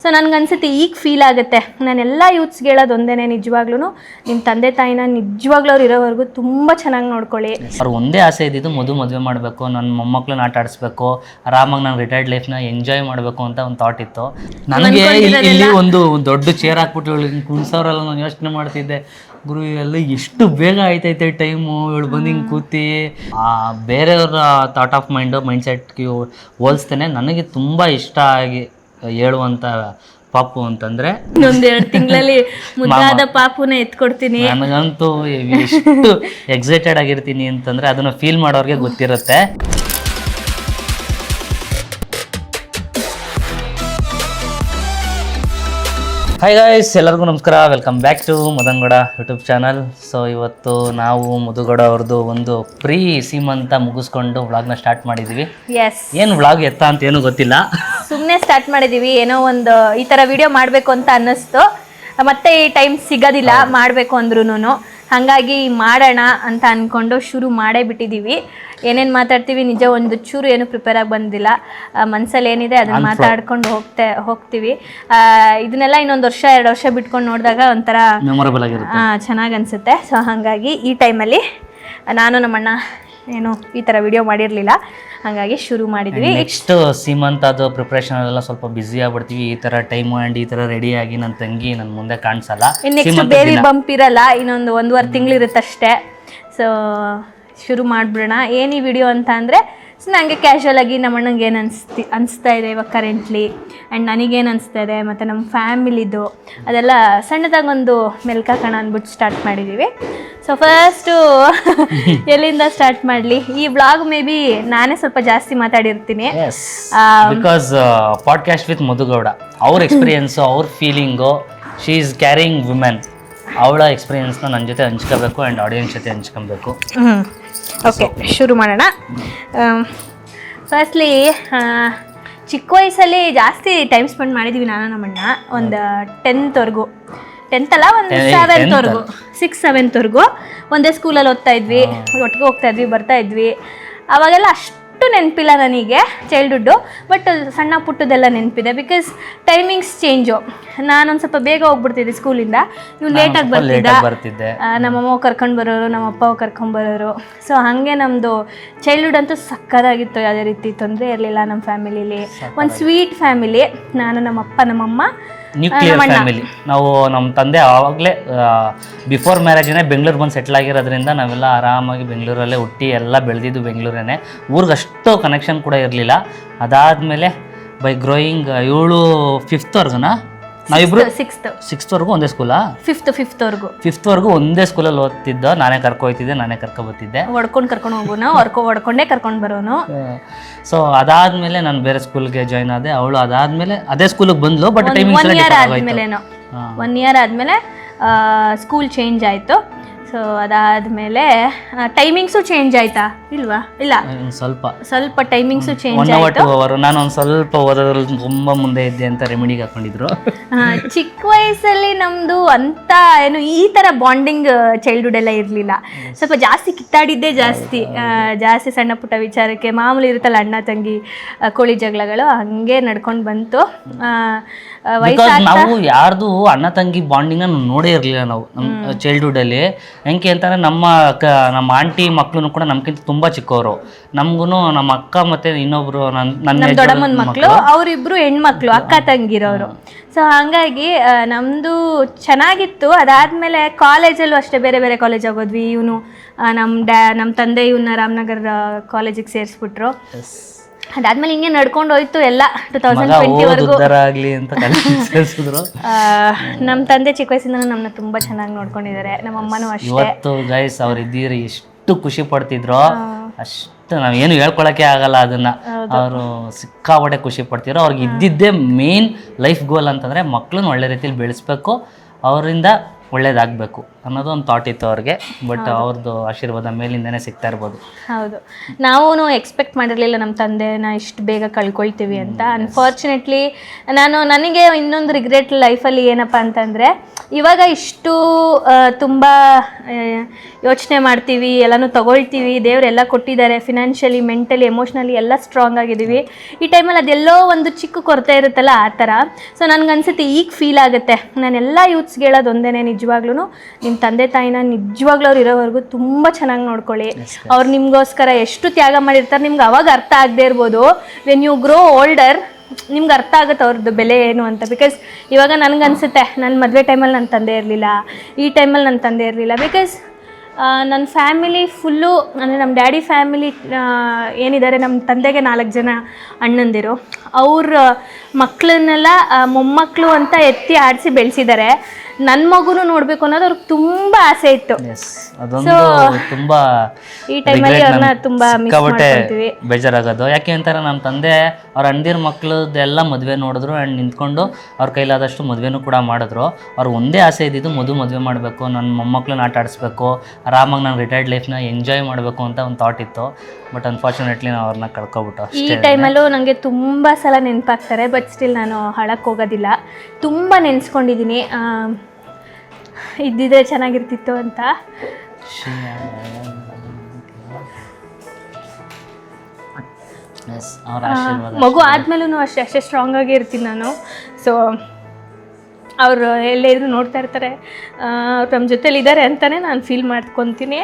So ನನಗನ್ಸುತ್ತೆ ಈಗ feel ಆಗುತ್ತೆ. ನಾನೆಲ್ಲ ಯೂತ್ಸ್ಗೆ ಹೇಳೋದು ಒಂದೇ, ನಿಜವಾಗ್ಲೂ ನಿಮ್ಮ ತಂದೆ ತಾಯಿನ ನಿಜವಾಗ್ಲೂ ಅವ್ರು ಇರೋವರೆಗೂ ತುಂಬ ಚೆನ್ನಾಗಿ ನೋಡ್ಕೊಳ್ಳಿ. ಅವ್ರು ಒಂದೇ ಆಸೆ ಇದ್ದಿದ್ದು ಮದುವೆ ಮಾಡಬೇಕು, ನನ್ನ ಮೊಮ್ಮಕ್ಕಳನ್ನ ಆಟ ಆಡಿಸ್ಬೇಕು, ಆರಾಮಾಗಿ ನಾನು ರಿಟೈರ್ಡ್ ಲೈಫ್ನ ಎಂಜಾಯ್ ಮಾಡಬೇಕು ಅಂತ ಒಂದು ಥಾಟ್ ಇತ್ತು ನನಗೆ. ಇಲ್ಲಿ ಒಂದು ದೊಡ್ಡ ಚೇರ್ ಹಾಕ್ಬಿಟ್ಟು ಕುಣ್ಸೋರೆಲ್ಲ ನಾನು ಯೋಚನೆ ಮಾಡ್ತಿದ್ದೆ, ಗುರು ಎಲ್ಲ ಎಷ್ಟು ಬೇಗ ಆಯ್ತೈತೆ ಟೈಮು, ಇವಳು ಬಂದು ಹಿಂಗೆ ಕೂತಿ. ಬೇರೆಯವರ ಥಾಟ್ ಆಫ್ ಮೈಂಡ್ ಸೆಟ್ಗೆ ಹೋಲಿಸ್ತೇನೆ. ನನಗೆ ತುಂಬ ಇಷ್ಟ ಆಗಿ ಹೇಳುವಂಥ ಪಾಪು ಅಂತಂದರೆ ಇನ್ನೊಂದೆರಡು ತಿಂಗಳಲ್ಲಿ ಮುದ್ದಾದ ಪಾಪುನ ಎತ್ಕೊಡ್ತೀನಿ. ನನಗಂತೂ ಎಷ್ಟು ಎಕ್ಸೈಟೆಡ್ ಆಗಿರ್ತೀನಿ ಅಂತಂದರೆ ಅದನ್ನು ಫೀಲ್ ಮಾಡೋರಿಗೆ ಗೊತ್ತಿರುತ್ತೆ. ಹಾಯ್ ಗಾಯ್ಸ್, ಎಲ್ಲರಿಗೂ ನಮಸ್ಕಾರ. Welcome back to Madangowda YouTube channel. So ಇವತ್ತು ನಾವು ಮಧುಗೌಡ ಅವ್ರದ್ದು ಒಂದು ಪ್ರೀ ಸೀಮಂತ ಮುಗಿಸ್ಕೊಂಡು ವ್ಲಾಗ್ನ ಸ್ಟಾರ್ಟ್ ಮಾಡಿದ್ದೀವಿ. ಏನು ವ್ಲಾಗ್ ಎತ್ತ ಅಂತ ಏನೂ ಗೊತ್ತಿಲ್ಲ, ಸುಮ್ಮನೆ ಸ್ಟಾರ್ಟ್ ಮಾಡಿದ್ದೀವಿ. ಏನೋ ಒಂದು ಈ ಥರ ವಿಡಿಯೋ ಮಾಡಬೇಕು ಅಂತ ಅನ್ನಿಸ್ತು. ಮತ್ತೆ ಈ ಟೈಮ್ ಸಿಗೋದಿಲ್ಲ ಮಾಡಬೇಕು ಅಂದ್ರೂ, ಹಾಗಾಗಿ ಮಾಡೋಣ ಅಂತ ಅಂದ್ಕೊಂಡು ಶುರು ಮಾಡೇ ಬಿಟ್ಟಿದ್ದೀವಿ. ಏನೇನು ಮಾತಾಡ್ತೀವಿ ನಿಜ ಒಂದು ಚೂರು ಏನು ಪ್ರಿಪೇರ್ ಆಗಿ ಬಂದಿಲ್ಲ. ಮನಸ್ಸಲ್ಲಿ ಏನಿದೆ ಅದನ್ನು ಮಾತಾಡ್ಕೊಂಡು ಹೋಗ್ತೀವಿ. ಇದನ್ನೆಲ್ಲ ಇನ್ನೊಂದು ವರ್ಷ 2 ವರ್ಷ ಬಿಟ್ಕೊಂಡು ನೋಡಿದಾಗ ಒಂಥರ ಮೆಮೊರೇಬಲ್ ಆಗಿರುತ್ತೆ, ಚೆನ್ನಾಗಿ ಅನಿಸುತ್ತೆ. ಸೊ ಹಾಗಾಗಿ ಈ ಟೈಮಲ್ಲಿ ನಾನು ನಮ್ಮಣ್ಣ ಏನು ಈ ಥರ ವಿಡಿಯೋ ಮಾಡಿರಲಿಲ್ಲ, ಹಾಗಾಗಿ ಶುರು ಮಾಡಿದ್ವಿ. ನೆಕ್ಸ್ಟ್ ಸೀಮಂತ್ ಅದು ಪ್ರಿಪ್ರೇಷನ್ ಎಲ್ಲ ಸ್ವಲ್ಪ ಬ್ಯುಸಿ ಆಗ್ಬಿಡ್ತೀವಿ. ಈ ಥರ ಟೈಮ್ ಆ್ಯಂಡ್ ಈ ಥರ ರೆಡಿ ಆಗಿ ನನ್ನ ತಂಗಿ ನನ್ನ ಮುಂದೆ ಕಾಣಿಸಲ್ಲ. ನೆಕ್ಸ್ಟ್ ಬೇಬಿ ಬಂಪ್ ಇರಲ್ಲ, ಇನ್ನೊಂದು 1.5 ತಿಂಗಳಿರುತ್ತಷ್ಟೇ. ಸೊ ಶುರು ಮಾಡಿಬಿಡೋಣ. ಏನು ಈ ವಿಡಿಯೋ ಅಂತ ಅಂದರೆ, ಸೊ ನನಗೆ ಕ್ಯಾಶುವಲ್ ಆಗಿ ನಮ್ಮ ಅಣ್ಣಂಗೆ ಏನು ಅನಿಸ್ತಾ ಇದೆ ಇವಾಗ ಕರೆಂಟ್ಲಿ, ಆ್ಯಂಡ್ ನನಗೇನು ಅನಿಸ್ತಾ ಇದೆ, ಮತ್ತು ನಮ್ಮ ಫ್ಯಾಮಿಲಿದು ಅದೆಲ್ಲ ಸಣ್ಣದಾಗೊಂದು ಮೆಲ್ಕಾಕೋಣ ಅಂದ್ಬಿಟ್ಟು ಸ್ಟಾರ್ಟ್ ಮಾಡಿದ್ದೀವಿ. ಸೊ ಫಸ್ಟು ಎಲ್ಲಿಂದ ಸ್ಟಾರ್ಟ್ ಮಾಡಲಿ? ಈ ವ್ಲಾಗ್ ಮೇ ಬಿ ನಾನೇ ಸ್ವಲ್ಪ ಜಾಸ್ತಿ ಮಾತಾಡಿರ್ತೀನಿ, ಬಿಕಾಸ್ ಪಾಡ್ಕಾಸ್ಟ್ ವಿತ್ ಮಧುಗೌಡ, ಅವ್ರ ಎಕ್ಸ್ಪೀರಿಯನ್ಸು, ಅವ್ರ feeling, she is carrying women, ಅವಳ ಎಕ್ಸ್ಪೀರಿಯನ್ಸ್ನ ನನ್ನ ಜೊತೆ ಹಂಚ್ಕೋಬೇಕು ಆ್ಯಂಡ್ ಆಡಿಯನ್ಸ್ ಜೊತೆ ಹಂಚ್ಕೊಬೇಕು. ಓಕೆ, ಶುರು ಮಾಡೋಣ. ಫಸ್ಟ್ಲಿ ಚಿಕ್ಕ ವಯಸ್ಸಲ್ಲಿ ಜಾಸ್ತಿ ಟೈಮ್ ಸ್ಪೆಂಡ್ ಮಾಡಿದ್ದೀವಿ ನಾನು ನಮ್ಮಣ್ಣ. ಒಂದು 10th ಅಲ್ಲ, ಒಂದು 7th 6-7 ಒಂದೇ ಸ್ಕೂಲಲ್ಲಿ ಓದ್ತಾ ಇದ್ವಿ, ಒಟ್ಟಿಗೆ ಹೋಗ್ತಾ ಇದ್ವಿ, ಬರ್ತಾ ಇದ್ವಿ. ಅವಾಗೆಲ್ಲ ಅಷ್ಟು ನೆನಪಿಲ್ಲ ನನಗೆ ಚೈಲ್ಡ್ಹುಡ್ಡು, ಬಟ್ ಸಣ್ಣ ಪುಟ್ಟದೆಲ್ಲ ನೆನಪಿದೆ. Because timings change. ನಾನೊಂದು ಸ್ವಲ್ಪ ಬೇಗ ಹೋಗ್ಬಿಡ್ತಿದ್ದೆ ಸ್ಕೂಲಿಂದ, ಇವ್ನು ಲೇಟಾಗಿ ಬರ್ತಿದ್ದೆ. ನಮ್ಮಮ್ಮ ಕರ್ಕೊಂಡು ಬರೋರು, ನಮ್ಮ ಅಪ್ಪ ಕರ್ಕೊಂಡು ಬರೋರು. ಸೊ ಹಾಗೆ ನಮ್ಮದು ಚೈಲ್ಡ್ಹುಡ್ ಅಂತೂ ಸಕ್ಕತ್ತಾಗಿತ್ತು. ಯಾವುದೇ ರೀತಿ ತೊಂದರೆ ಇರಲಿಲ್ಲ ನಮ್ಮ ಫ್ಯಾಮಿಲಿಲಿ. ಒಂದು ಸ್ವೀಟ್ ಫ್ಯಾಮಿಲಿ. ನಾನು ನಮ್ಮಪ್ಪ ನಮ್ಮಮ್ಮ ನ್ಯೂಕ್ಲಿಯರ್ ಫ್ಯಾಮಿಲಿ. ನಾವು ನಮ್ಮ ತಂದೆ ಆವಾಗಲೇ ಬಿಫೋರ್ ಮ್ಯಾರೇಜಿನೇ ಬೆಂಗಳೂರು ಬಂದು ಸೆಟ್ಲ್ ಆಗಿರೋದ್ರಿಂದ ನಾವೆಲ್ಲ ಆರಾಮಾಗಿ ಬೆಂಗಳೂರಲ್ಲೇ ಹುಟ್ಟಿ ಎಲ್ಲ ಬೆಳೆದಿದ್ದು ಬೆಂಗಳೂರೇ. ಊರಿಗೆ ಅಷ್ಟು ಕನೆಕ್ಷನ್ ಕೂಡ ಇರಲಿಲ್ಲ. ಅದಾದಮೇಲೆ ಬೈ ಗ್ರೋಯಿಂಗ್ 7 5th ನಾವಿಬ್ರು 6th ಒಂದೇ ಸ್ಕೂಲಾ? 5th ಒಂದೇ ಸ್ಕೂಲಲ್ಲಿ ಓದ್ತಿದ್ದ. ನಾನೇ ಕರ್ಕೊಯ್ತಿದ್ದೆ, ನಾನೇ ಕರ್ಕೊಬರ್ತಿದ್ದೆ, ಕರ್ಕೊಂಡು ಹೋಗೋನು, ಹೊಡ್ಕೊಂಡೇ ಕರ್ಕೊಂಡು ಬರೋನು. ಸೊ ಅದಾದ್ಮೇಲೆ ನಾನು ಬೇರೆ ಸ್ಕೂಲ್ಗೆ ಜಾಯ್ನ್ ಆದೆ. ಅವಳು ಅದಾದ್ಮೇಲೆ ಅದೇ ಸ್ಕೂಲಿಗೆ ಬಂದ್ಲು, ಬಟ್ ಟೈಮಿಂಗ್ಸ್ 1 year ಆದಮೇಲೆ ಸ್ಕೂಲ್ ಚೇಂಜ್ ಆಯಿತು. ಸೊ ಅದಾದಮೇಲೆ ಟೈಮಿಂಗ್ಸು ಚೇಂಜ್ ಆಯ್ತಾ ಇಲ್ವಾ? ಇಲ್ಲ, ಸ್ವಲ್ಪ ಟೈಮಿಂಗ್ಸು ಚೇಂಜ್ ಆಯಿತು. ನಾನು ಒಂದು ಸ್ವಲ್ಪ ಓದೋದ್ರಲ್ಲಿ ತುಂಬ ಮುಂದೆ ಇದ್ದೆ ಅಂತ ರೆಮಿಡಿಗೆ ಹಾಕೊಂಡಿದ್ರು. ಚಿಕ್ಕ ವಯಸ್ಸಲ್ಲಿ ನಮ್ಮದು ಅಂತ ಏನು ಈ ಥರ ಬಾಂಡಿಂಗ್ ಚೈಲ್ಡ್ಹುಡ್ ಎಲ್ಲ ಇರಲಿಲ್ಲ. ಸ್ವಲ್ಪ ಜಾಸ್ತಿ ಕಿತ್ತಾಡಿದ್ದೇ ಜಾಸ್ತಿ ಸಣ್ಣ ಪುಟ್ಟ ವಿಚಾರಕ್ಕೆ ಮಾಮೂಲಿ ಇರುತ್ತಲ್ಲ, ಅಣ್ಣ ತಂಗಿ ಕೋಳಿ ಜಗಳಗಳು ಹಂಗೆ ನಡ್ಕೊಂಡು ಬಂತು. ನಾವು ಯಾರ್ದು ಅಣ್ಣ ತಂಗಿ ಬಾಂಡಿಂಗ್ ನೋಡೇ ಇರಲಿಲ್ಲ ನಾವು ನಮ್ಮ ಚೈಲ್ಡ್ಹುಡ್ಡಲ್ಲಿ. ಹೆಂಗೆ ಅಂತಂದರೆ ನಮ್ಮ ಆಂಟಿ ಮಕ್ಕಳು ಕೂಡ ನಮ್ಗಿಂತ ತುಂಬ ಚಿಕ್ಕವರು. ನಮಗೂ ನಮ್ಮ ಅಕ್ಕ ಮತ್ತು ಇನ್ನೊಬ್ರು ನನ್ನ ದೊಡ್ಡಮ್ಮನ ಮಕ್ಕಳು, ಅವರಿಬ್ರು ಹೆಣ್ಮಕ್ಳು, ಅಕ್ಕ ತಂಗಿರೋರು. ಸೊ ಹಾಗಾಗಿ ನಮ್ಮದು ಚೆನ್ನಾಗಿತ್ತು. ಅದಾದಮೇಲೆ ಕಾಲೇಜಲ್ಲೂ ಅಷ್ಟೇ, ಬೇರೆ ಬೇರೆ ಕಾಲೇಜ್ ಆಗೋದ್ವಿ. ಇವನು ನಮ್ಮ ತಂದೆ ಇವನ್ನ ರಾಮನಗರ ಕಾಲೇಜಿಗೆ ಸೇರಿಸ್ಬಿಟ್ರು. ಅದಾದ್ಮೇಲೆ ಹಿಂಗೆ ನಡ್ಕೊಂಡು ಹೋಯ್ತು ಎಲ್ಲ 2020 ನಮ್ಮ ತಂದೆ ಚಿಕ್ಕ ವಯಸ್ಸಿಂದ ನಮ್ಮನ್ನ ತುಂಬಾ ಚೆನ್ನಾಗಿ ನೋಡ್ಕೊಂಡಿದ್ದಾರೆ. ನಮ್ಮ ಅಮ್ಮನೂ ಅಷ್ಟೇ. ಇವತ್ತು ಗೈಸ್ ಅವ್ರು ಇದ್ದೀರಿ, ಎಷ್ಟು ಖುಷಿ ಪಡ್ತಿದ್ರು, ಅಷ್ಟು ನಾವೇನು ಹೇಳ್ಕೊಳಕ್ಕೆ ಆಗಲ್ಲ. ಅದನ್ನ ಅವರು ಸಿಕ್ಕಾಪಟ್ಟೆ ಖುಷಿ ಪಡ್ತಿದ್ರು. ಅವ್ರಿಗೆ ಇದ್ದಿದ್ದೇ ಮೇನ್ ಲೈಫ್ ಗೋಲ್ ಅಂತಂದ್ರೆ ಮಕ್ಕಳನ್ನ ಒಳ್ಳೆ ರೀತಿಯಲ್ಲಿ ಬೆಳೆಸ್ಬೇಕು, ಅವರಿಂದ ಒಳ್ಳೇದಾಗಬೇಕು ಅನ್ನೋದು ಒಂದು ಥಾಟ್ ಇತ್ತು ಅವ್ರಿಗೆ. ಬಟ್ ಅವ್ರದ್ದು ಆಶೀರ್ವಾದ ಮೇಲಿಂದನೇ ಸಿಗ್ತಾ ಇರ್ಬೋದು. ಹೌದು, ನಾವು ಎಕ್ಸ್ಪೆಕ್ಟ್ ಮಾಡಿರಲಿಲ್ಲ ನಮ್ಮ ತಂದೆನ ಇಷ್ಟು ಬೇಗ ಕಳ್ಕೊಳ್ತೀವಿ ಅಂತ. ಅನ್ಫಾರ್ಚುನೇಟ್ಲಿ ನನಗೆ ಇನ್ನೊಂದು ರಿಗ್ರೆಟ್ ಲೈಫಲ್ಲಿ ಏನಪ್ಪ ಅಂತಂದರೆ, ಇವಾಗ ಇಷ್ಟು ತುಂಬ ಯೋಚನೆ ಮಾಡ್ತೀವಿ, ಎಲ್ಲನೂ ತಗೊಳ್ತೀವಿ, ದೇವರೆಲ್ಲ ಕೊಟ್ಟಿದ್ದಾರೆ, ಫಿನಾನ್ಷಿಯಲಿ, ಮೆಂಟಲಿ, ಎಮೋಷ್ನಲಿ ಎಲ್ಲ ಸ್ಟ್ರಾಂಗ್ ಆಗಿದ್ದೀವಿ. ಈ ಟೈಮಲ್ಲಿ ಅದೆಲ್ಲೋ ಒಂದು ಚಿಕ್ಕ ಕೊರತೆ ಇರುತ್ತಲ್ಲ ಆ ಥರ. ಸೊ ನನಗನ್ಸುತ್ತೆ ಈಗ ಫೀಲ್ ಆಗುತ್ತೆ. ನಾನೆಲ್ಲ ಯೂತ್ಸ್ಗೆ ಹೇಳೋದು ಒಂದೇ, ನಿಜವಾಗ್ಲೂ ನಿಮ್ಮ ತಂದೆ ತಾಯಿನ ನಿಜವಾಗ್ಲೂ ಅವ್ರು ಇರೋವರೆಗೂ ತುಂಬ ಚೆನ್ನಾಗಿ ನೋಡ್ಕೊಳ್ಳಿ. ಅವ್ರು ನಿಮಗೋಸ್ಕರ ಎಷ್ಟು ತ್ಯಾಗ ಮಾಡಿರ್ತಾರೆ ನಿಮ್ಗೆ ಅವಾಗ ಅರ್ಥ ಆಗದೆ ಇರ್ಬೋದು. ವೆನ್ ಯು ಗ್ರೋ ಓಲ್ಡರ್ ನಿಮ್ಗೆ ಅರ್ಥ ಆಗುತ್ತೆ ಅವ್ರದ್ದು ಬೆಲೆ ಏನು ಅಂತ. ಬಿಕಾಸ್ ಇವಾಗ ನನಗನ್ಸುತ್ತೆ ನನ್ನ ಮದುವೆ ಟೈಮಲ್ಲಿ ನನ್ನ ತಂದೆ ಇರಲಿಲ್ಲ, ಈ ಟೈಮಲ್ಲಿ ನನ್ನ ತಂದೆ ಇರಲಿಲ್ಲ. ಬಿಕಾಸ್ ನನ್ನ ಫ್ಯಾಮಿಲಿ ಫುಲ್ಲು, ಅಂದರೆ ನಮ್ಮ ಡ್ಯಾಡಿ ಫ್ಯಾಮಿಲಿ ಏನಿದ್ದಾರೆ, ನಮ್ಮ ತಂದೆಗೆ 4 ಜನ ಅಣ್ಣಂದಿರು. ಅವ್ರ ಮಕ್ಕಳನ್ನೆಲ್ಲ ಮೊಮ್ಮಕ್ಕಳು ಅಂತ ಎತ್ತಿ ಆಡಿಸಿ ಬೆಳೆಸಿದ್ದಾರೆ. ನನ್ನ ಮಗುನೂ ನೋಡಬೇಕು ಅನ್ನೋದು ಅವ್ರಿಗೆ ತುಂಬ ಆಸೆ ಇತ್ತು. ಅದೊಂದು ತುಂಬಾ ಈ ಟೈಮಲ್ಲಿ ಅವ್ರನ್ನ ತುಂಬ ಮಿಸ್ ಮಾಡ್ಕೊಳ್ತೀವಿ. ಬೇಜಾರಾಗೋದು ಯಾಕೆ ಅಂತಾರೆ, ನಮ್ಮ ತಂದೆ ಅವ್ರ ಅಣ್ಣದಿರ ಮಕ್ಳದ್ದೆಲ್ಲ ಮದುವೆ ನೋಡಿದ್ರು ಆ್ಯಂಡ್ ನಿಂತ್ಕೊಂಡು ಅವ್ರ ಕೈಲಾದಷ್ಟು ಮದುವೆನೂ ಕೂಡ ಮಾಡಿದ್ರು. ಅವ್ರು ಒಂದೇ ಆಸೆ ಇದ್ದಿದ್ದು ಮದುವೆ ಮಾಡಬೇಕು, ನನ್ನ ಮೊಮ್ಮಕ್ಕಳನ್ನ ಆಟ ಆಡಿಸ್ಬೇಕು, ಆರಾಮಾಗಿ ನಾನು ರಿಟೈರ್ಡ್ ಲೈಫ್ನ ಎಂಜಾಯ್ ಮಾಡಬೇಕು ಅಂತ ಒಂದು ಥಾಟ್ ಇತ್ತು. ಬಟ್ ಅನ್ಫಾರ್ಚುನೇಟ್ಲಿ ನಾವು ಅವ್ರನ್ನ ಕಳ್ಕೊಬಿಟ್ಟು ಈ ಟೈಮಲ್ಲೂ ನನಗೆ ತುಂಬ ಸಲ ನೆನಪಾಗ್ತಾರೆ. ಬಟ್ ಸ್ಟಿಲ್ ನಾನು ಹಾಳಕ್ಕೆ ಹೋಗೋದಿಲ್ಲ, ತುಂಬ ನೆನೆಸ್ಕೊಂಡಿದ್ದೀನಿ ಇದ್ದಿದ್ರೆ ಚೆನ್ನಾಗಿರ್ತಿತ್ತು ಅಂತ. ಮಗು ಆದ್ಮೇಲೂ ಅಷ್ಟೇ ಸ್ಟ್ರಾಂಗ್ ಆಗಿ ಇರ್ತೀನಿ ನಾನು. ಸೊ ಅವರು ಎಲ್ಲೇ ಇದ್ರು ನೋಡ್ತಾ ಇರ್ತಾರೆ, ಅವ್ರು ನಮ್ಮ ಜೊತೇಲಿ ಇದ್ದಾರೆ ಅಂತಲೇ ನಾನು ಫೀಲ್ ಮಾಡ್ಕೊತೀನಿ.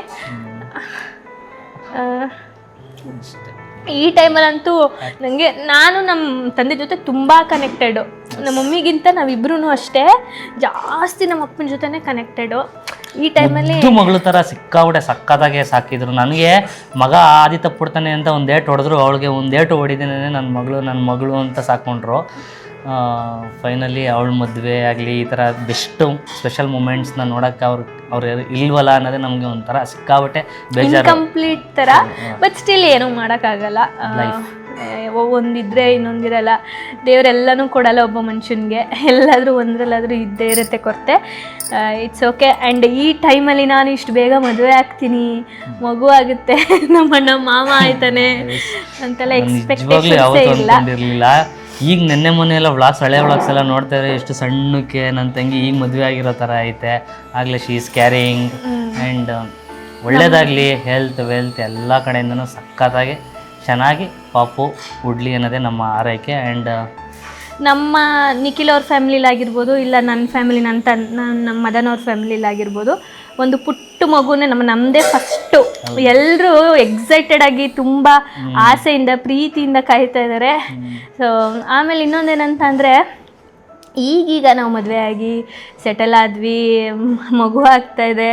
ಈ ಟೈಮಲ್ಲಂತೂ ನನಗೆ, ನಾನು ನಮ್ಮ ತಂದೆ ಜೊತೆ ತುಂಬ ಕನೆಕ್ಟೆಡು. ನಮ್ಮ ಮಮ್ಮಿಗಿಂತ ನಾವಿಬ್ರೂ ಅಷ್ಟೇ ಜಾಸ್ತಿ ನಮ್ಮ ಅಪ್ಪನ ಜೊತೆನೇ ಕನೆಕ್ಟೆಡು. ಈ ಟೈಮಲ್ಲಿ ಮಗಳು ಥರ ಸಿಕ್ಕಾಬಿಟ್ಟೆ ಸಕ್ಕತ್ತಾಗೆ ಸಾಕಿದ್ರು. ನನಗೆ ಮಗ ಆದಿ ತಪ್ಪಿಡ್ತಾನೆ ಅಂತ ಒಂದು ಏಟು ಹೊಡೆದ್ರು, ಅವಳಿಗೆ ಒಂದು ಏಟು ಹೊಡಿದೇನೆ ನನ್ನ ಮಗಳು ಅಂತ ಸಾಕೊಂಡ್ರು. ಫೈನಲಿ ಅವಳ ಮದುವೆ ಆಗಲಿ, ಈ ಥರ ಬೆಸ್ಟು ಸ್ಪೆಷಲ್ ಮೂಮೆಂಟ್ಸ್ನ ನೋಡೋಕ್ಕೆ ಅವ್ರು ಇಲ್ವಲ್ಲ ಅನ್ನೋದೇ ನಮಗೆ ಒಂಥರ ಸಿಕ್ಕಾಬಿಟ್ಟೆ ಬೇಜಾರು, ಕಂಪ್ಲೀಟ್ ಥರ. ಬಟ್ ಸ್ಟಿಲ್ ಏನೂ ಮಾಡೋಕ್ಕಾಗಲ್ಲ, ಒಂದಿದ್ರೆ ಇನ್ನೊಂದಿರಲ್ಲ. ದೇವರೆಲ್ಲನೂ ಕೊಡಲ್ಲ ಒಬ್ಬ ಮನುಷ್ಯನಿಗೆ, ಎಲ್ಲಾದರೂ ಒಂದರಲ್ಲಾದರೂ ಇದ್ದೇ ಇರುತ್ತೆ ಕೊರತೆ. It's okay. ಆ್ಯಂಡ್ ಈ ಟೈಮಲ್ಲಿ ನಾನು ಇಷ್ಟು ಬೇಗ ಮದುವೆ ಆಗ್ತೀನಿ, ಮಗು ಆಗುತ್ತೆ, ನಮ್ಮಣ್ಣ ಮಾಮ ಆಯ್ತಾನೆ ಅಂತೆಲ್ಲ ಎಕ್ಸ್ಪೆಕ್ಟೇಷನ್ಸೇ ಇಲ್ಲ. ಈಗ ನೆನ್ನೆ ಮೊನ್ನೆ ಎಲ್ಲ ಹಳೆ ವ್ಲಾಗ್ಸ್ ಎಲ್ಲ ನೋಡ್ತಾರೆ, ಎಷ್ಟು ಸಣ್ಣಕ್ಕೆ ನನ್ನ ತಂಗಿ ಈಗ ಮದುವೆ ಆಗಿರೋ ಥರ ಐತೆ. ಆಗಲೇ ಶಿ ಈಸ್ ಕ್ಯಾರಿಂಗ್ ಆ್ಯಂಡ್ ಒಳ್ಳೇದಾಗಲಿ, ಹೆಲ್ತ್ ವೆಲ್ತ್ ಎಲ್ಲ ಕಡೆಯಿಂದನೂ ಸಖತ್ತಾಗಿ ಚೆನ್ನಾಗಿ ಪಾಪು ಉಡ್ಲಿ ಅನ್ನೋದೇ ನಮ್ಮ ಆರೈಕೆ. ಆ್ಯಂಡ್ ನಮ್ಮ ನಿಖಿಲ್ ಅವ್ರ ಫ್ಯಾಮಿಲಿಲಾಗಿರ್ಬೋದು, ಇಲ್ಲ ನನ್ನ ಫ್ಯಾಮಿಲಿ, ನಮ್ಮ ಮದನ್ ಅವ್ರ ಫ್ಯಾಮಿಲಿಲಾಗಿರ್ಬೋದು, ಒಂದು ಪುಟ್ಟ ಮಗುನೇ ನಮ್ಮದೇ ಫಸ್ಟು. ಎಲ್ಲರೂ ಎಕ್ಸೈಟೆಡ್ ಆಗಿ ತುಂಬ ಆಸೆಯಿಂದ ಪ್ರೀತಿಯಿಂದ ಕಾಯ್ತಾ ಇದ್ದಾರೆ. ಸೊ ಆಮೇಲೆ ಇನ್ನೊಂದೇನಂತ ಅಂದರೆ, ಈಗೀಗ ನಾವು ಮದುವೆ ಆಗಿ ಸೆಟಲ್ ಆದ್ವಿ, ಮಗು ಆಗ್ತಾಯಿದೆ,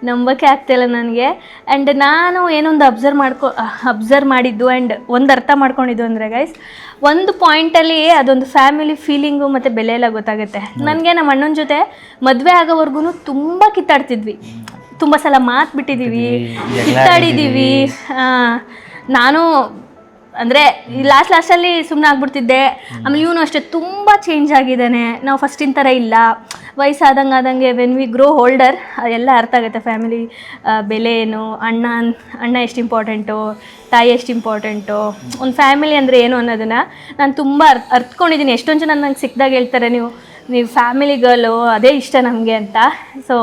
ನಂಬಕ್ಕೆ ಆಗ್ತಾಯಿಲ್ಲ ನನಗೆ. ಆ್ಯಂಡ್ ನಾನು ಏನೊಂದು ಅಬ್ಸರ್ವ್ ಮಾಡಿದ್ದು ಆ್ಯಂಡ್ ಒಂದು ಅರ್ಥ ಮಾಡ್ಕೊಂಡಿದ್ದು ಅಂದರೆ ಗೈಸ್, ಒಂದು ಪಾಯಿಂಟಲ್ಲಿ ಅದೊಂದು ಫ್ಯಾಮಿಲಿ ಫೀಲಿಂಗು ಮತ್ತು ಬೆಲೆ ಎಲ್ಲ ಗೊತ್ತಾಗುತ್ತೆ. ನನಗೆ ನಮ್ಮ ಅಣ್ಣನ ಜೊತೆ ಮದುವೆ ಆಗೋವರೆಗೂ ತುಂಬ ಕಿತ್ತಾಡ್ತಿದ್ವಿ, ತುಂಬ ಸಲ ಮಾತು ಬಿಟ್ಟಿದ್ದೀವಿ, ಕಿತ್ತಾಡಿದ್ದೀವಿ. ನಾನು ಅಂದರೆ ಲಾಸ್ಟಲ್ಲಿ ಸುಮ್ಮನೆ ಆಗ್ಬಿಡ್ತಿದ್ದೆ. ಆಮೇಲೆ ಇವನು ಅಷ್ಟೇ ತುಂಬ ಚೇಂಜ್ ಆಗಿದ್ದಾನೆ, ನಾವು ಫಸ್ಟಿನ ಥರ ಇಲ್ಲ. ವಯಸ್ಸಾದಂಗೆ ವೆನ್ ವಿ ಗ್ರೋ ಓಲ್ಡರ್ ಎಲ್ಲ ಅರ್ಥ ಆಗುತ್ತೆ ಫ್ಯಾಮಿಲಿ ಬೆಲೆ ಏನು, ಅಣ್ಣ ಎಷ್ಟು ಇಂಪಾರ್ಟೆಂಟು, ತಾಯಿ ಎಷ್ಟು ಇಂಪಾರ್ಟೆಂಟು, ಒಂದು ಫ್ಯಾಮಿಲಿ ಅಂದರೆ ಏನು ಅನ್ನೋದನ್ನು ನಾನು ತುಂಬ ಅರ್ಥಕೊಂಡಿದ್ದೀನಿ. ಎಷ್ಟೊಂದು ಜನ ನಂಗೆ ಸಿಕ್ಕಿದಾಗ ಹೇಳ್ತಾರೆ, ನೀವು ಫ್ಯಾಮಿಲಿ ಗರ್ಲು, ಅದೇ ಇಷ್ಟ ನಮಗೆ ಅಂತ. ಸೊ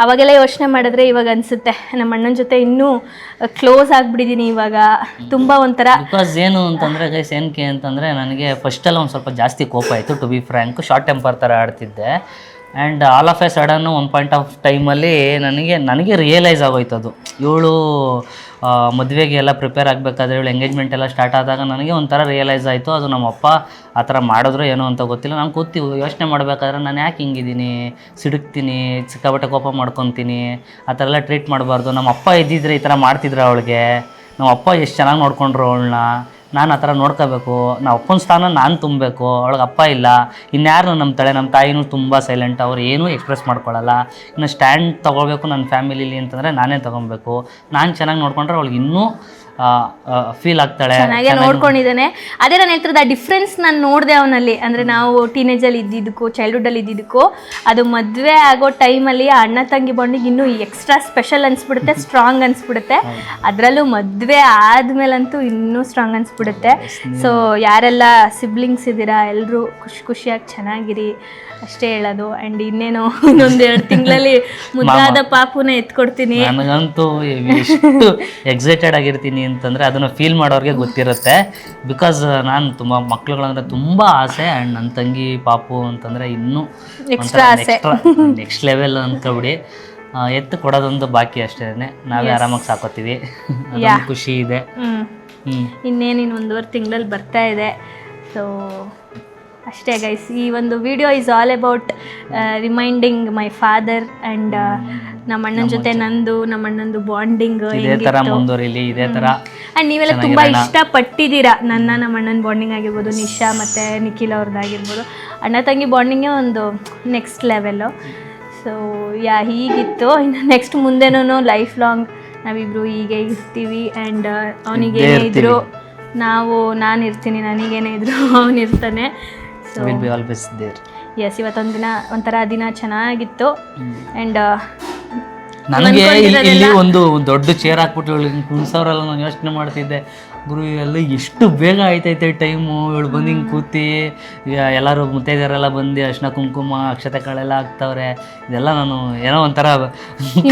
ಅವಾಗೆಲ್ಲ ಯೋಚನೆ ಮಾಡಿದ್ರೆ ಇವಾಗ ಅನಿಸುತ್ತೆ ನಮ್ಮ ಅಣ್ಣನ ಜೊತೆ ಇನ್ನೂ ಕ್ಲೋಸ್ ಆಗಿಬಿಟ್ಟಿದ್ದೀನಿ ಇವಾಗ. ತುಂಬ ಒಂಥರ ಬಿಕಾಸ್ ಏನು ಅಂತಂದರೆ ಗೈಸ್, ಏನಕ್ಕೆ ಅಂತಂದರೆ ನನಗೆ ಫಸ್ಟೆಲ್ಲ ಒಂದು ಸ್ವಲ್ಪ ಜಾಸ್ತಿ ಕೋಪ ಆಯಿತು, to be frank. Short temper ಥರ ಆಡ್ತಿದ್ದೆ. And all of a sudden ಒಂದು ಪಾಯಿಂಟ್ ಆಫ್ ಟೈಮಲ್ಲಿ ನನಗೆ ರಿಯಲೈಸ್ ಆಗೋಯ್ತು ಅದು. ಇವಳು ಮದುವೆಗೆ ಎಲ್ಲ ಪ್ರಿಪೇರ್ ಆಗಬೇಕಾದ್ರೆ, ಇವಳು ಎಂಗೇಜ್ಮೆಂಟ್ ಎಲ್ಲ ಸ್ಟಾರ್ಟ್ ಆದಾಗ ನನಗೆ ಒಂಥರ ರಿಯಲೈಸ್ ಆಯಿತು. ಅದು ನಮ್ಮಪ್ಪ ಆ ಥರ ಮಾಡಿದ್ರು ಏನೋ ಅಂತ ಗೊತ್ತಿಲ್ಲ. ನಾನು ಯೋಚನೆ ಮಾಡಬೇಕಾದ್ರೆ ನಾನು ಯಾಕೆ ಹಿಂಗಿದ್ದೀನಿ, ಸಿಡುಕ್ತೀನಿ, ಸಿಕ್ಕಾಬಟ್ಟೆ ಕೋಪ ಮಾಡ್ಕೊತೀನಿ, ಆ ಥರ ಎಲ್ಲ ಟ್ರೀಟ್ ಮಾಡಬಾರ್ದು. ನಮ್ಮ ಅಪ್ಪ ಇದ್ದಿದ್ರೆ ಈ ಥರ ಮಾಡ್ತಿದ್ರು ಅವಳಿಗೆ, ನಮ್ಮ ಅಪ್ಪ ಎಷ್ಟು ಚೆನ್ನಾಗಿ ನೋಡ್ಕೊಂಡ್ರು ಅವಳನ್ನ, ನಾನು ಆ ಥರ ನೋಡ್ಕೋಬೇಕು, ನಮ್ಮ ಅಪ್ಪನ ಸ್ಥಾನ ನಾನು ತುಂಬಬೇಕು. ಅವಳಿಗೆ ಅಪ್ಪ ಇಲ್ಲ, ಇನ್ಯಾರು ನಂಬ್ತಾಳೆ. ನಮ್ಮ ತಾಯಿನೂ ತುಂಬ ಸೈಲೆಂಟ್, ಅವ್ರು ಏನೂ ಎಕ್ಸ್ಪ್ರೆಸ್ ಮಾಡ್ಕೊಳ್ಳಲ್ಲ. ಇನ್ನು ಸ್ಟ್ಯಾಂಡ್ ತೊಗೊಳ್ಬೇಕು ನನ್ನ ಫ್ಯಾಮಿಲಿಲಿ ಅಂತಂದರೆ ನಾನೇ ತೊಗೊಬೇಕು. ನಾನು ಚೆನ್ನಾಗಿ ನೋಡ್ಕೊಂಡ್ರೆ ಅವಳಿಗೆ ಇನ್ನೂ ಫೀಲ್ ಆಗ್ತಾಳೆ. ಚೆನ್ನಾಗಿ ನೋಡ್ಕೊಂಡಿದ್ದಾನೆ. ಅದೇ ನಾನು ಹೇಳ್ತಿರೋದು, ಆ ಡಿಫ್ರೆನ್ಸ್ ನಾನು ನೋಡಿದೆ ಅವನಲ್ಲಿ. ಅಂದರೆ ನಾವು ಟೀನೇಜಲ್ಲಿ ಇದ್ದಿದ್ದಕ್ಕೂ ಚೈಲ್ಡ್ಹುಡ್ಡಲ್ಲಿ ಇದ್ದಿದ್ದಕ್ಕೂ ಅದು ಮದುವೆ ಆಗೋ ಟೈಮಲ್ಲಿ ಆ ಅಣ್ಣ ತಂಗಿ ಬಾಂಡಿಗೆ ಇನ್ನೂ ಎಕ್ಸ್ಟ್ರಾ ಸ್ಪೆಷಲ್ ಅನಿಸ್ಬಿಡುತ್ತೆ, ಸ್ಟ್ರಾಂಗ್ ಅನಿಸ್ಬಿಡುತ್ತೆ. ಅದರಲ್ಲೂ ಮದುವೆ ಆದಮೇಲಂತೂ ಇನ್ನೂ ಸ್ಟ್ರಾಂಗ್ ಅನಿಸ್ಬಿಡುತ್ತೆ. ಸೊ ಯಾರೆಲ್ಲ ಸಿಬ್ಲಿಂಗ್ಸ್ ಇದ್ದೀರಾ ಎಲ್ಲರೂ ಖುಷಿಯಾಗಿ ಚೆನ್ನಾಗಿರಿ ಅಷ್ಟೇ ಹೇಳೋದು. ಆ್ಯಂಡ್ ಇನ್ನೇನು ಇನ್ನೊಂದೆರಡು ತಿಂಗಳಲ್ಲಿ ಮುದ್ದಾದ ಪಾಪುನ ಎತ್ಕೊಡ್ತೀನಿ. ನನಗಂತೂ ಎಷ್ಟು ಎಕ್ಸೈಟೆಡ್ ಆಗಿರ್ತೀನಿ ಅಂತಂದರೆ ಅದನ್ನು ಫೀಲ್ ಮಾಡೋರಿಗೆ ಗೊತ್ತಿರುತ್ತೆ. ಬಿಕಾಸ್ ನಾನು ತುಂಬ ಮಕ್ಳುಗಳಂದ್ರೆ ತುಂಬ ಆಸೆ. ಆ್ಯಂಡ್ ನನ್ನ ತಂಗಿ ಪಾಪು ಅಂತಂದರೆ ಇನ್ನೂ ನೆಕ್ಸ್ಟ್ ಲೆವೆಲ್ ಅಂದ್ಕೊಬಿಡಿ. ಎತ್ತು ಕೊಡೋದೊಂದು ಬಾಕಿ ಅಷ್ಟೇ, ನಾವೇ ಆರಾಮಾಗಿ ಸಾಕೋತೀವಿ. ಖುಷಿ ಇದೆ. ಇನ್ನೇನು 1.5 ತಿಂಗಳಲ್ಲಿ ಬರ್ತಾ ಇದೆ. ಸೊ ಅಷ್ಟೇ ಗೈಸ್, ಈ ಒಂದು video is all about reminding my father and ನಮ್ಮ ಅಣ್ಣನ ಜೊತೆ ನಮ್ಮ ಅಣ್ಣಂದು ಬಾಂಡಿಂಗ್ ಇದೇ ಥರ ಮುಂದುವರಿಲಿ, ಇದೇ ಥರ. ಆ್ಯಂಡ್ ನೀವೆಲ್ಲ ತುಂಬ ಇಷ್ಟಪಟ್ಟಿದ್ದೀರಾ ನಮ್ಮ ಅಣ್ಣನ ಬಾಂಡಿಂಗ್ ಆಗಿರ್ಬೋದು, ನಿಶಾ ಮತ್ತು ನಿಖಿಲ್ ಅವ್ರದ್ದಾಗಿರ್ಬೋದು. ಅಣ್ಣ ತಂಗಿ ಬಾಂಡಿಂಗೇ ಒಂದು ನೆಕ್ಸ್ಟ್ ಲೆವೆಲ್ಲು. ಸೊ ಹೀಗಿತ್ತು. ಇನ್ನು ನೆಕ್ಸ್ಟ್ ಮುಂದೆನೂ ಲೈಫ್ ಲಾಂಗ್ ನಾವಿಬ್ಬರು ಹೀಗೆ ಇರ್ತೀವಿ. ಆ್ಯಂಡ್ ಅವನಿಗೇನೇ ಇದ್ರು ನಾನು ಇರ್ತೀನಿ, ನನಗೇನೇ ಇದ್ರು ಅವನಿರ್ತಾನೆ. ಎಸ್, ಇವತ್ತೊಂದಿನ ಒಂಥರ ದಿನ ಚೆನ್ನಾಗಿತ್ತು. ಆ್ಯಂಡ್ ನನಗೆ ಇಲ್ಲಿ ಒಂದು ದೊಡ್ಡ ಚೇರ್ ಹಾಕ್ಬಿಟ್ಟು ಇವಳಿಗೆ ಕುಣ್ಸೋರೆಲ್ಲ ನಾನು ಯೋಚನೆ ಮಾಡ್ತಿದ್ದೆ, ಗುರು ಎಲ್ಲ ಎಷ್ಟು ಬೇಗ ಆಯ್ತೈತೆ ಟೈಮು. ಇವಳು ಬಂದು ಹಿಂಗೆ ಕೂತಿ ಎಲ್ಲರೂ ಮುತ್ತೈದೆಯರೆಲ್ಲ ಬಂದು ಅರ್ಶಿನ ಕುಂಕುಮ ಅಕ್ಷತೆ ಕಾಳೆಲ್ಲ ಹಾಕ್ತವ್ರೆ. ಇದೆಲ್ಲ ನಾನು ಏನೋ ಒಂಥರ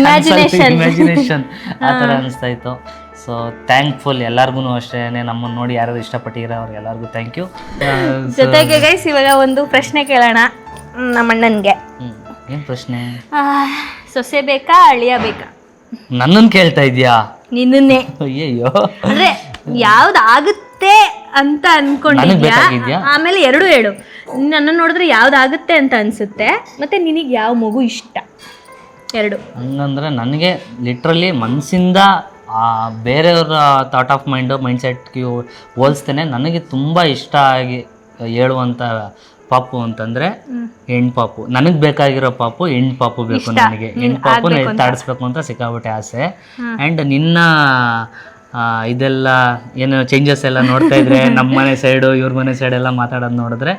ಇಮ್ಯಾಜಿನೇಷನ್ ಆ ಥರ ಅನಿಸ್ತಾ ಇತ್ತು. ಸೊ ಥ್ಯಾಂಕ್ಫುಲ್ ಎಲ್ಲರಿಗೂ ಅಷ್ಟೇ, ನಮ್ಮನ್ನು ನೋಡಿ ಯಾರು ಇಷ್ಟಪಟ್ಟಿರೋ ಅವ್ರಿಗೆ ಎಲ್ಲರಿಗೂ ಥ್ಯಾಂಕ್ ಯು. ಜೊತೆಗೆ ಗೈಸ್ ಇವಾಗ ಒಂದು ಪ್ರಶ್ನೆ ಕೇಳೋಣ ನಮ್ಮಣ್ಣನಿಗೆ. ಏನು ಪ್ರಶ್ನೆ? ಸೊಸೆ ಬೇಕಾ ಅಳಿಯ ಬೇಕಾ? ನನ್ನನ್ನು ಕೇಳ್ತಾ ಇದೆಯಾ? ನಿನ್ನೇ. ಅಯ್ಯಯ್ಯೋ, ಅಂದ್ರೆ ಯಾವ್ದಾಗುತ್ತೆ ಅಂತ ಅನ್ಕೊಂಡಿದ್ಯಾ? ಆಮೇಲೆ ಎರಡು ಹೇಳು. ನನ್ನ ನೋಡಿದ್ರೆ ಯಾವ್ದಾಗುತ್ತೆ ಅಂತ ಅನ್ಸುತ್ತೆ, ಮತ್ತೆ ನಿನಗೆ ಯಾವ ಮಗು ಇಷ್ಟ, ಎರಡು. ಹಂಗಂದ್ರೆ ನನಗೆ ಲಿಟ್ರಲಿ ಮನಸ್ಸಿಂದ ಬೇರೆಯವರ ಥಾಟ್ ಆಫ್ ಮೈಂಡ್ ಸೆಟ್ಗೆ ಹೋಲಿಸ್ತೇನೆ. ನನಗೆ ತುಂಬ ಇಷ್ಟ ಆಗಿ ಹೇಳುವಂಥ ಪಾಪು ಅಂತಂದರೆ ಹೆಣ್ಣು ಪಾಪು. ನನಗೆ ಬೇಕಾಗಿರೋ ಪಾಪು ಹೆಣ್ಣು ಪಾಪು ಬೇಕು. ನನಗೆ ಹೆಣ್ಣು ಪಾಪು ತಾಡಿಸ್ಬೇಕು ಅಂತ ಸಿಕ್ಕಾಬಿಟ್ಟೆ ಆಸೆ. ಆ್ಯಂಡ್ ನಿನ್ನ ಇದೆಲ್ಲ ಏನು ಚೇಂಜಸ್ ಎಲ್ಲ ನೋಡ್ತಾ ಇದ್ರೆ ನಮ್ಮ ಮನೆ ಸೈಡು ಇವ್ರ ಮನೆ ಸೈಡ್ ಎಲ್ಲ ಮಾತಾಡೋದು ನೋಡಿದ್ರೆ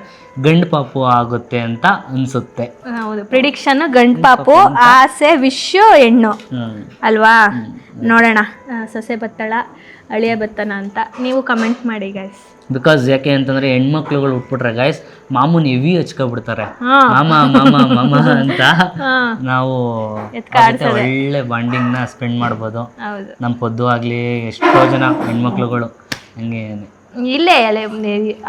ಗಂಡು ಪಾಪು ಆಗುತ್ತೆ ಅಂತ ಅನ್ಸುತ್ತೆ. ಹೌದು, ಪ್ರಿಡಿಕ್ಷನ್ ಗಂಡು ಪಾಪು, ಆಸೆ ವಿಶ್ವ ಹೆಣ್ಣು ಅಲ್ವಾ? ನೋಡೋಣ ಸೊಸೆ ಬತ್ತಳ ಅಳಿಯ ಬತ್ತನ ಅಂತ ನೀವು ಕಮೆಂಟ್ ಮಾಡಿ ಗೈಸ್. ಬಿಕಾಸ್ ಯಾಕೆ ಅಂತಂದ್ರೆ ಹೆಣ್ಮಕ್ಳುಗಳು ಉಟ್ಬಿಟ್ರೆ ಗೈಸ್ ಮಾಮೂನ್ ಹೆವಿ ಹಚ್ಕೊಬಿಡ್ತಾರೆ, ಮಾಮ ಮಾಮ ಮಾಮ ಅಂತ. ನಾವು ಒಳ್ಳೆ ಬಾಂಡಿಂಗ್ ನ ಸ್ಪೆಂಡ್ ಮಾಡ್ಬೋದು. ನಮ್ಮ ಪೊದ್ದು ಆಗ್ಲಿ ಎಷ್ಟೋ ಜನ ಹೆಣ್ಮಕ್ಳುಗಳು ಹಂಗೆ ಇಲ್ಲೇ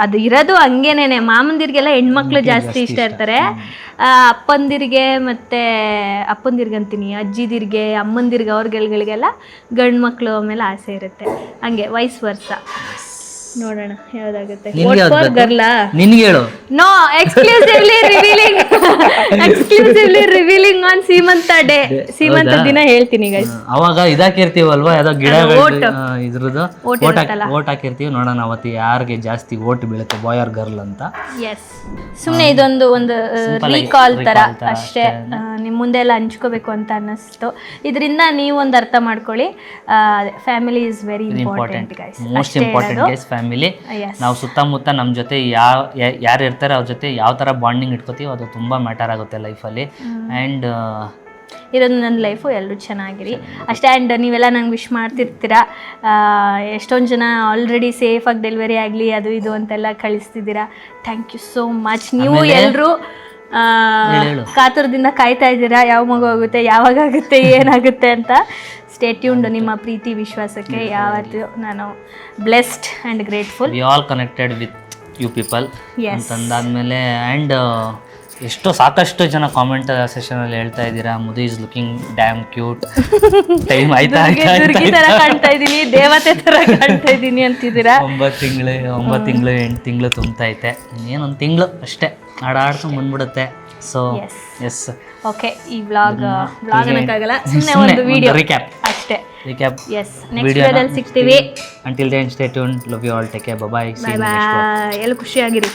ಅದು ಇರೋದು ಹಂಗೇನೇನೆ. ಮಾಮಂದಿರಿಗೆಲ್ಲ ಹೆಣ್ಮಕ್ಳು ಜಾಸ್ತಿ ಇಷ್ಟ ಇರ್ತಾರೆ. ಅಪ್ಪಂದಿರಿಗೆ ಮತ್ತೆ ಅಪ್ಪಂದಿರ್ಗಂತೀನಿ ಅಜ್ಜಿದಿರ್ಗೆ ಅಮ್ಮಂದಿರ್ಗೆ ಅವ್ರಗಳಿಗೆಲ್ಲ ಗಂಡು ಮಕ್ಳು ಮೇಲೆ ಆಸೆ ಇರುತ್ತೆ. ಹಂಗೆ ವೈಸ್ ವರ್ಷ. ನೋಡೋಣ ಯಾವ್ದಾಗುತ್ತೆ. ನಿನ್ಗೆ ಹೇಳು. No, exclusively revealing on seemantha day. ಸೀಮಂತ ದಿನ ಹೇಳ್ತೀನಿ ಗೈಸ್. ಅವಾಗ ಇದಾಕಿರ್ತೀವಲ್ವಾ, ಯಾವ್ದೋ ಗಿಡ ಇದ್ರದ್ದು ಓಟ್ ಹಾಕಿರ್ತೀವಿ. ನೋಡೋಣ ಅವತ್ತು ಯಾರಿಗೆ ಜಾಸ್ತಿ ಓಟ್ ಬೀಳುತ್ತೆ, ಬಾಯ್ ಆರ್ ಗರ್ಲ್ ಅಂತ. ಎಸ್, ಸುಮ್ಮನೆ ಇದೊಂದು ರೀಕಾಲ್ ತರ ಅಷ್ಟೇ. ನಿಮ್ಮ ಮುಂದೆ ಎಲ್ಲ ಹಂಚ್ಕೋಬೇಕು ಅಂತ ಅನ್ನಿಸ್ತು. ಇದರಿಂದ ನೀವು ಒಂದು ಅರ್ಥ ಮಾಡ್ಕೊಳ್ಳಿ, family is very important guys. Most important guys family. ನಾವು ಸುತ್ತಮುತ್ತ ನಮ್ಮ ಜೊತೆ ಯಾರು ಇರ್ತಾರೆ ಅವ್ರ ಜೊತೆ ಯಾವ ಥರ ಬಾಂಡಿಂಗ್ ಇಟ್ಕೋತೀವಿ ಅದು ತುಂಬ ಮ್ಯಾಟರ್ ಆಗುತ್ತೆ ಲೈಫಲ್ಲಿ. ಆ್ಯಂಡ್ ಇರೋದು ನನ್ನ ಲೈಫು ಎಲ್ಲರೂ ಚೆನ್ನಾಗಿರಿ ಅಷ್ಟೇ. ಆ್ಯಂಡ್ ನೀವೆಲ್ಲ ನಂಗೆ ವಿಶ್ ಮಾಡ್ತಿರ್ತೀರಾ. ಎಷ್ಟೊಂದು ಜನ ಆಲ್ರೆಡಿ ಸೇಫಾಗಿ ಡೆಲಿವರಿ ಆಗಲಿ ಅದು ಇದು ಅಂತೆಲ್ಲ ಕಳಿಸ್ತಿದ್ದೀರಾ. Thank you so much. ನೀವು ಎಲ್ಲರೂ ಕಾತುರದಿಂದ ಕಾಯ್ತಾ ಇದ್ದೀರಾ, ಯಾವ ಮಗು ಆಗುತ್ತೆ, ಯಾವಾಗ ಆಗುತ್ತೆ, ಏನಾಗುತ್ತೆ ಅಂತ. Stay tuned. ನಿಮ್ಮ ಪ್ರೀತಿ ವಿಶ್ವಾಸಕ್ಕೆ ಯಾವತ್ತೂ ನಾನು blessed and grateful. We all connected with you people ಅಂತಂದಾದ್ಮೇಲೆ. ಆ್ಯಂಡ್ ಸಾಕಷ್ಟು ಜನ ಕಾಮೆಂಟ್ ಸೆಷನಲ್ಲಿ ಹೇಳ್ತಾ ಇದ್ದೀರಾ, Mudu is looking damn cute, time ಆಯ್ತಾ ಕಾಣ್ತಾ ಇದ್ದೀನಿ, ದೇವತೆ ಥರ ಕಾಣ್ತಾ ಇದ್ದೀನಿ ಅಂತಿದ್ದೀರಾ. 9 ತಿಂಗಳು 8 ತಿಂಗಳು ತುಂಬ್ತೈತೆ, ಇನ್ನೇನೊಂದು ತಿಂಗಳು ಅಷ್ಟೇ ಆಡ್ಕೊಂಡು ಬಂದ್ಬಿಡುತ್ತೆ. So yes, okay. ಈ ವ್ಲಾಗ್ ಅನ್ನಕ್ಕಾಗಲ್ಲ, ಸುಮ್ಮನೆ ಒಂದು ವಿಡಿಯೋ ರೀಕ್ಯಾಪ್ ಅಷ್ಟೇ. ಎಸ್, ನೆಕ್ಸ್ಟ್ ವಿಡಿಯೋದಲ್ಲಿ ಸಿಗ್ತೀವಿ. Until then, stay tuned. Love you all. Take care. Bye bye. Bye bye. ಎಲ್ಲ ಖುಷಿಯಾಗಿರಿ.